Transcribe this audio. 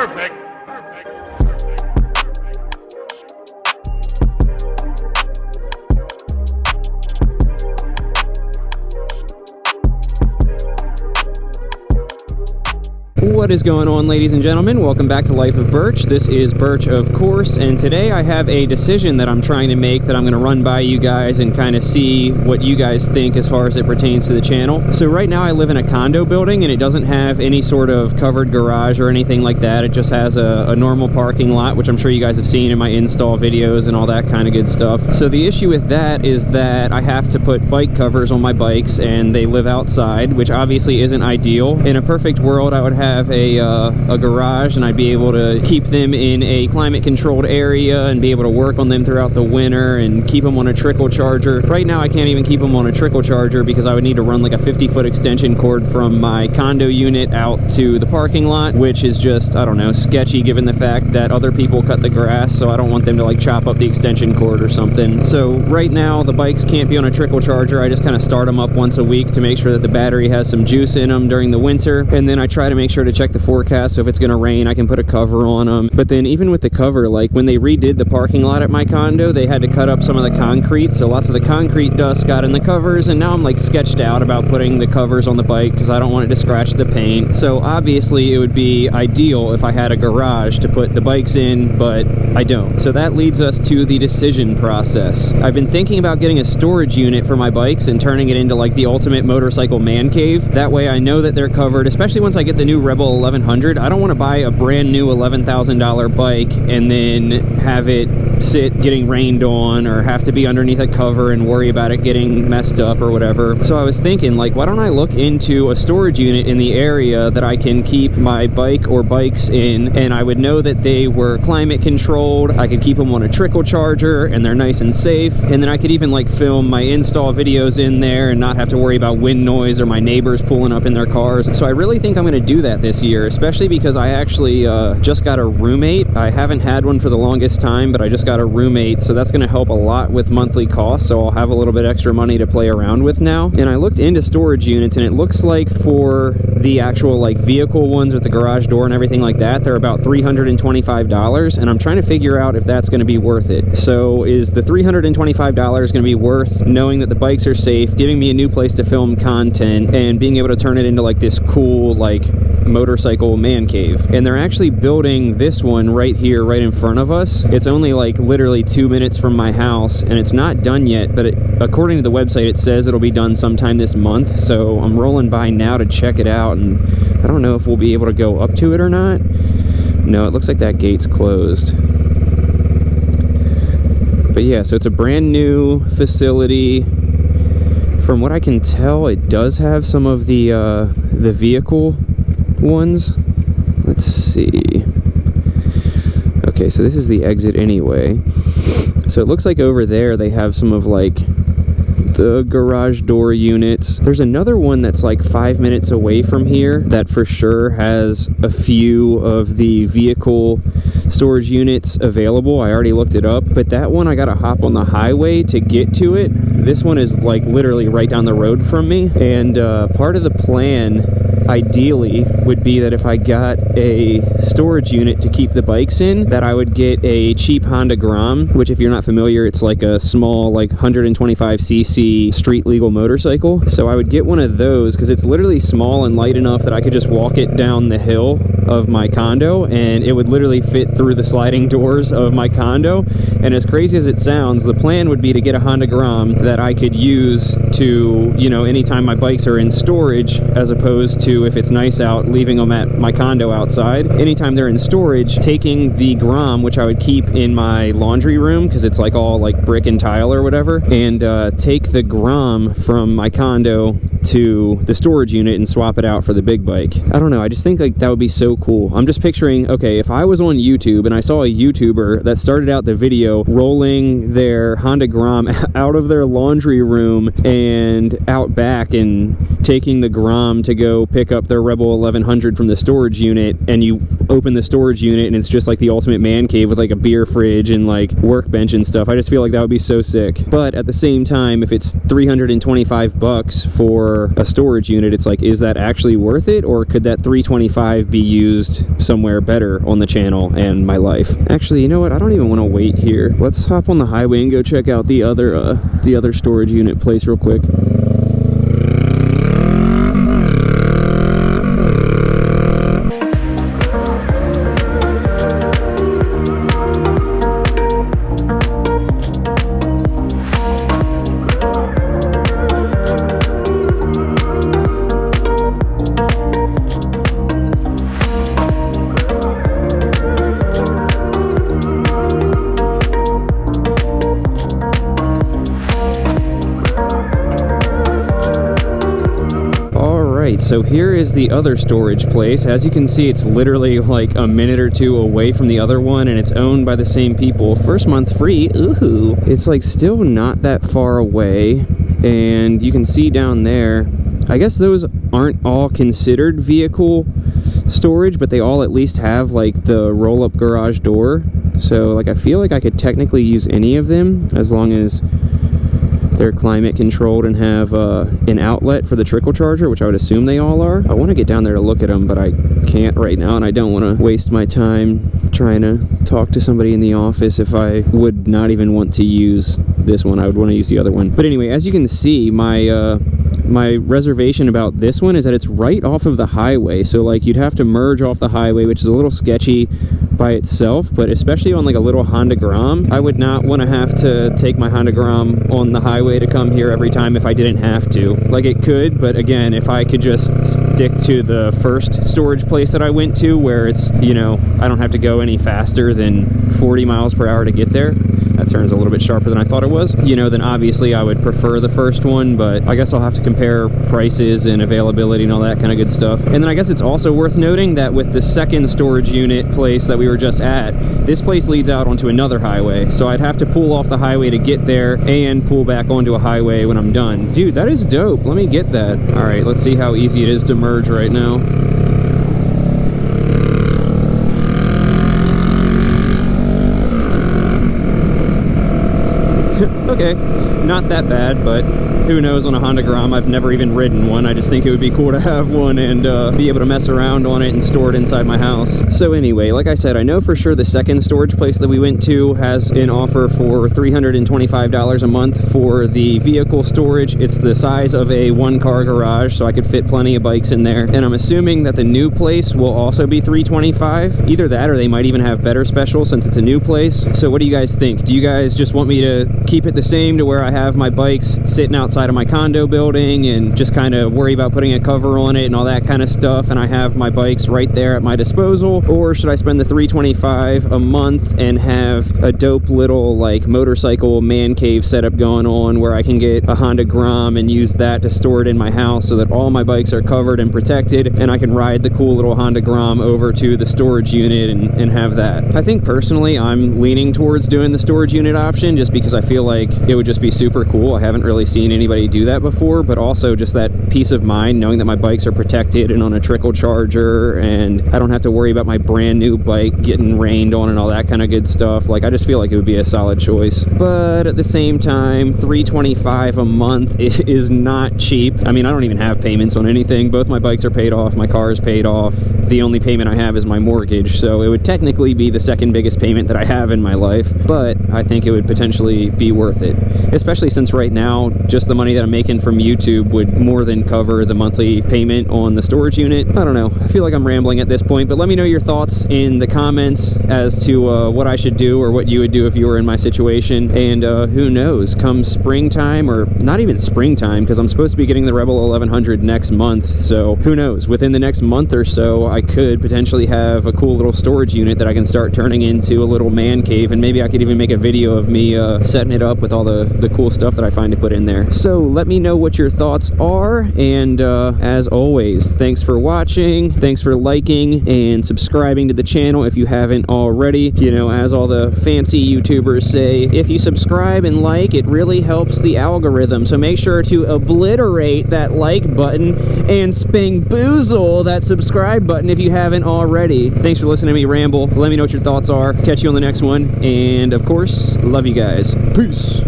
Perfect. What is going on, ladies and gentlemen? Welcome back to Life of Birch. This is Birch, of course, and today I have a decision that I'm trying to make that I'm going to run by you guys and kind of see what you guys think as far as it pertains to the channel. So right now I live in a condo building and it doesn't have any sort of covered garage or anything like that. It just has a normal parking lot, which I'm sure you guys have seen in my install videos and all that kind of good stuff. So the issue with that is that I have to put bike covers on my bikes and they live outside, which obviously isn't ideal. In a perfect world, I would have a garage and I'd be able to keep them in a climate controlled area and be able to work on them throughout the winter and keep them on a trickle charger. Right now I can't even keep them on a trickle charger because I would need to run like a 50-foot extension cord from my condo unit out to the parking lot, which is just, I don't know, sketchy given the fact that other people cut the grass, so I don't want them to like chop up the extension cord or something. So right now the bikes can't be on a trickle charger. I just kind of start them up once a week to make sure that the battery has some juice in them during the winter, and then I try to make sure to check the forecast, so if it's gonna rain I can put a cover on them. But then even with the cover, like when they redid the parking lot at my condo, they had to cut up some of the concrete, so lots of the concrete dust got in the covers, and now I'm like sketched out about putting the covers on the bike because I don't want it to scratch the paint. So obviously it would be ideal if I had a garage to put the bikes in, but I don't. So that leads us to the decision process. I've been thinking about getting a storage unit for my bikes and turning it into like the ultimate motorcycle man cave. That way I know that they're covered, especially once I get the new Rebel 1100. I don't want to buy a brand new $11,000 bike and then have it sit getting rained on or have to be underneath a cover and worry about it getting messed up or whatever. So I was thinking, like, why don't I look into a storage unit in the area that I can keep my bike or bikes in, and I would know that they were climate controlled. I could keep them on a trickle charger and they're nice and safe, and then I could even like film my install videos in there and not have to worry about wind noise or my neighbors pulling up in their cars. So I really think I'm going to do that this year, especially because I actually just got a roommate. I haven't had one for the longest time, but I just got a roommate, so that's going to help a lot with monthly costs, so I'll have a little bit extra money to play around with now. And I looked into storage units, and it looks like for the actual like vehicle ones with the garage door and everything like that, they're about $325, and I'm trying to figure out if that's going to be worth it. So is the $325 going to be worth knowing that the bikes are safe, giving me a new place to film content, and being able to turn it into like this cool like motorcycle man cave? And they're actually building this one right here, right in front of us. It's only like literally 2 minutes from my house, and it's not done yet, but according to the website it says it'll be done sometime this month. So I'm rolling by now to check it out, and I don't know if we'll be able to go up to it or not. No, it looks like that gate's closed. But yeah, so it's a brand new facility. From what I can tell, it does have some of the vehicle ones. Let's see. Okay, so this is the exit anyway. So it looks like over there they have some of like the garage door units. There's another one that's like 5 minutes away from here that for sure has a few of the vehicle storage units available. I already looked it up, but that one I gotta hop on the highway to get to it. This one is like literally right down the road from me, and part of the plan ideally would be that if I got a storage unit to keep the bikes in, that I would get a cheap Honda Grom, which if you're not familiar, it's like a small like 125cc street legal motorcycle. So I would get one of those because it's literally small and light enough that I could just walk it down the hill of my condo and it would literally fit through the sliding doors of my condo. And as crazy as it sounds, the plan would be to get a Honda Grom that I could use to, you know, anytime my bikes are in storage, as opposed to if it's nice out, leaving them at my condo outside. Anytime they're in storage, taking the Grom, which I would keep in my laundry room because it's like all like brick and tile or whatever, and take the Grom from my condo to the storage unit and swap it out for the big bike. I don't know, I just think like that would be so cool. I'm just picturing, okay, if I was on YouTube and I saw a YouTuber that started out the video rolling their Honda Grom out of their laundry room and out back and taking the Grom to go pick up their Rebel 1100 from the storage unit, and you open the storage unit and it's just like the ultimate man cave with like a beer fridge and like workbench and stuff. I just feel like that would be so sick. But at the same time, if it's $325 for for a storage unit, it's like, is that actually worth it, or could that $325 be used somewhere better on the channel and my life? Actually, you know what? I don't even want to wait here. Let's hop on the highway and go check out the other storage unit place real quick. So here is the other storage place. As you can see, it's literally like a minute or two away from the other one, and it's owned by the same people. First month free, ooh. It's like still not that far away, and you can see down there, I guess those aren't all considered vehicle storage, but they all at least have like the roll-up garage door. So like I feel like I could technically use any of them as long as they're climate controlled and have an outlet for the trickle charger, which I would assume they all are. I want to get down there to look at them, but I can't right now, and I don't want to waste my time trying to talk to somebody in the office if I would not even want to use this one. I would want to use the other one. But anyway, as you can see, my reservation about this one is that it's right off of the highway. So like you'd have to merge off the highway, which is a little sketchy by itself, but especially on like a little Honda Grom, I would not want to have to take my Honda Grom on the highway to come here every time if I didn't have to. Like it could, but again, if I could just stick to the first storage place that I went to where it's, you know, I don't have to go any faster than 40 miles per hour to get there. That turns a little bit sharper than I thought it was. You know, then obviously I would prefer the first one, but I guess I'll have to compare prices and availability and all that kind of good stuff. And then I guess it's also worth noting that with the second storage unit place that we were just at, this place leads out onto another highway. So I'd have to pull off the highway to get there and pull back onto a highway when I'm done. Dude, that is dope. Let me get that. All right, let's see how easy it is to merge right now. Okay, not that bad, but who knows on a Honda Grom. I've never even ridden one. I just think it would be cool to have one and be able to mess around on it and store it inside my house. So anyway, like I said, I know for sure the second storage place that we went to has an offer for $325 a month for the vehicle storage. It's the size of a one-car garage, so I could fit plenty of bikes in there. And I'm assuming that the new place will also be $325. Either that or they might even have better specials since it's a new place. So what do you guys think? Do you guys just want me to keep it the same to where I have my bikes sitting outside of my condo building and just kind of worry about putting a cover on it and all that kind of stuff, and I have my bikes right there at my disposal? Or should I spend the $325 a month and have a dope little like motorcycle man cave setup going on where I can get a Honda Grom and use that to store it in my house so that all my bikes are covered and protected, and I can ride the cool little Honda Grom over to the storage unit and have that? I think personally I'm leaning towards doing the storage unit option just because I feel like it would just be super cool. I haven't really seen anybody do that before, but also just that peace of mind knowing that my bikes are protected and on a trickle charger, and I don't have to worry about my brand new bike getting rained on and all that kind of good stuff. Like, I just feel like it would be a solid choice. But at the same time, $325 a month is not cheap. I mean, I don't even have payments on anything. Both my bikes are paid off, my car is paid off. The only payment I have is my mortgage, so it would technically be the second biggest payment that I have in my life, but I think it would potentially be worth it, especially since right now just the money that I'm making from YouTube would more than cover the monthly payment on the storage unit. I don't know, I feel like I'm rambling at this point, but let me know your thoughts in the comments as to what I should do or what you would do if you were in my situation. And who knows, come springtime, or not even springtime because I'm supposed to be getting the Rebel 1100 next month, so who knows, within the next month or so I could potentially have a cool little storage unit that I can start turning into a little man cave, and maybe I could even make a video of me setting it up with all the cool stuff that I find to put in there. So let me know what your thoughts are, and as always, thanks for watching, thanks for liking and subscribing to the channel if you haven't already. You know, as all the fancy YouTubers say, if you subscribe and like, it really helps the algorithm, so make sure to obliterate that like button and spangboozle that subscribe button if you haven't already. Thanks for listening to me ramble. Let me know what your thoughts are. Catch you on the next one, and of course, love you guys. Peace.